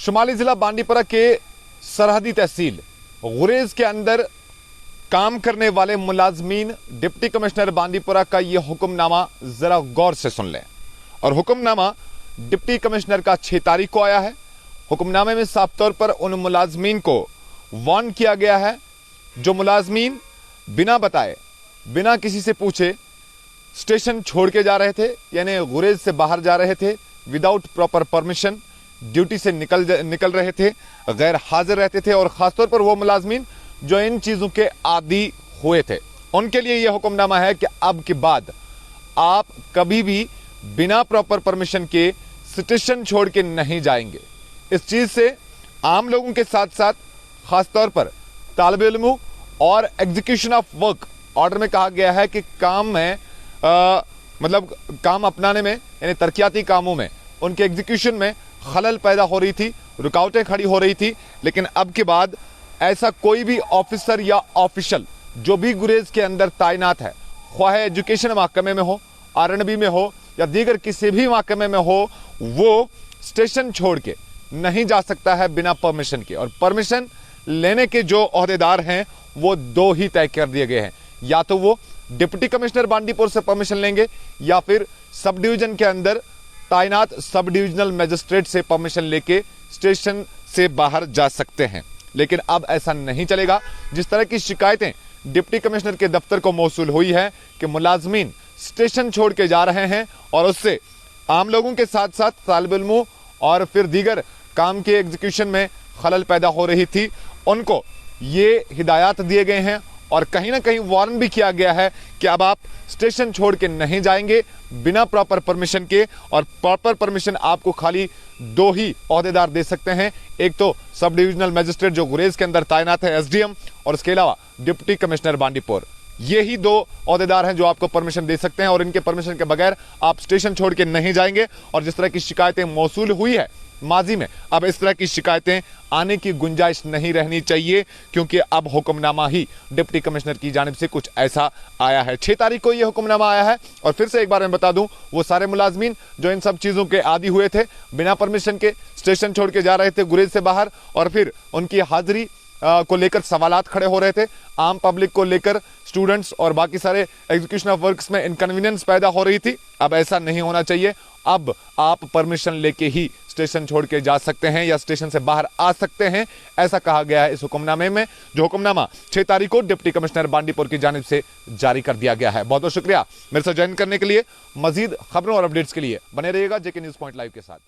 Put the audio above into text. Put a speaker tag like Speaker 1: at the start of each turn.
Speaker 1: शुमाली जिला बांडीपुरा के सरहदी तहसील गुरेज के अंदर काम करने वाले मुलाजमीन डिप्टी कमिश्नर बांडीपुरा का यह हुक्मनामा जरा गौर से सुन लें। और हुक्मनामा डिप्टी कमिश्नर का 6 तारीख को आया है। हुक्मनामे में साफ तौर पर उन मुलाजमीन को वार्न किया गया है जो मुलाजमीन बिना बताए, बिना किसी से पूछे स्टेशन छोड़ के जा रहे थे, यानी गुरेज से बाहर जा रहे थे, विदाउट प्रॉपर परमिशन ड्यूटी से निकल रहे थे, गैर हाजिर रहते थे। और खासतौर पर वो मुलाजमीन जो इन चीजों के आदी हुए थे, उनके लिए यह हुक्मनामा है कि अब के बाद आप कभी भी बिना प्रॉपर परमिशन के स्टेशन छोड़ के नहीं जाएंगे। इस चीज से आम लोगों के साथ साथ खासतौर पर तालिबे इल्मों और एग्जीक्यूशन ऑफ वर्क ऑर्डर में कहा गया है कि काम में मतलब काम अपनाने में, यानी तरक्याती कामों में उनके एग्जीक्यूशन में खलल पैदा हो रही थी, रुकावटें खड़ी हो रही थी। लेकिन अब के बाद ऐसा कोई भी ऑफिसर या ऑफिशियल जो भी गुरेज के अंदर तैनात है, ख्वाह एजुकेशन महकमे में हो, आरएनबी में हो या दीगर किसी भी महकमे में हो, वो स्टेशन छोड़ के नहीं जा सकता है बिना परमिशन के। और परमिशन लेने के जो ओहदेदार हैं वो 2 ही तय कर दिए गए हैं, या तो वो डिप्टी कमिश्नर बांडीपुर से परमिशन लेंगे या फिर सब डिवीजन के अंदर तैनात सब डिविजनल मजिस्ट्रेट से परमिशन लेके स्टेशन से बाहर जा सकते हैं। लेकिन अब ऐसा नहीं चलेगा। जिस तरह की शिकायतें डिप्टी कमिश्नर के दफ्तर को मौसूल हुई है कि मुलाजमीन स्टेशन छोड़ के जा रहे हैं और उससे आम लोगों के साथ साथ तालिबे इल्मों और फिर दीगर काम के एग्जीक्यूशन में खलल पैदा हो रही थी, उनको ये हिदायत दिए गए हैं और कहीं ना कहीं वार्न भी किया गया है कि अब आप स्टेशन छोड़ के नहीं जाएंगे बिना प्रॉपर परमिशन के। और प्रॉपर परमिशन आपको खाली 2 ही ओहदेदार दे सकते हैं, एक तो सब डिविजनल मजिस्ट्रेट जो गुरेज के अंदर तैनात है एसडीएम, और इसके अलावा डिप्टी कमिश्नर बांडीपुर। ये ही 2 ओहदेदार हैं जो आपको परमिशन दे सकते हैं और इनके परमिशन के बगैर आप स्टेशन छोड़ के नहीं जाएंगे। और जिस तरह की शिकायतें मौसूल हुई है माजी में, अब इस तरह की शिकायतें आने की गुंजाइश नहीं रहनी चाहिए, क्योंकि अब हुक्मनामा ही डिप्टी कमिश्नर की जानिब से कुछ ऐसा आया है। 6 तारीख को यह हुक्मनामा आया है। और फिर से एक बार मैं बता दूं, वो सारे मुलाजमीन जो इन सब चीजों के आदी हुए थे, बिना परमिशन के स्टेशन छोड़ के जा रहे थे गुरेज से बाहर, और फिर उनकी हाजिरी को लेकर सवालात खड़े हो रहे थे, आम पब्लिक को लेकर स्टूडेंट्स और बाकी सारे एग्जीक्यूशन ऑफ वर्क्स में इनकन्वीनियंस पैदा हो रही थी। अब ऐसा नहीं होना चाहिए। अब आप परमिशन लेके ही स्टेशन छोड़ के जा सकते हैं या स्टेशन से बाहर आ सकते हैं, ऐसा कहा गया है इस हुक्मनामे में, जो हुक्मनामा 6 तारीख को डिप्टी कमिश्नर बांडीपुर की जानिब से जारी कर दिया गया है। बहुत बहुत शुक्रिया मेरे साथ ज्वाइन करने के लिए। मजीद खबरों और अपडेट्स के लिए बने रहिएगा जेके न्यूज़ पॉइंट लाइव के साथ।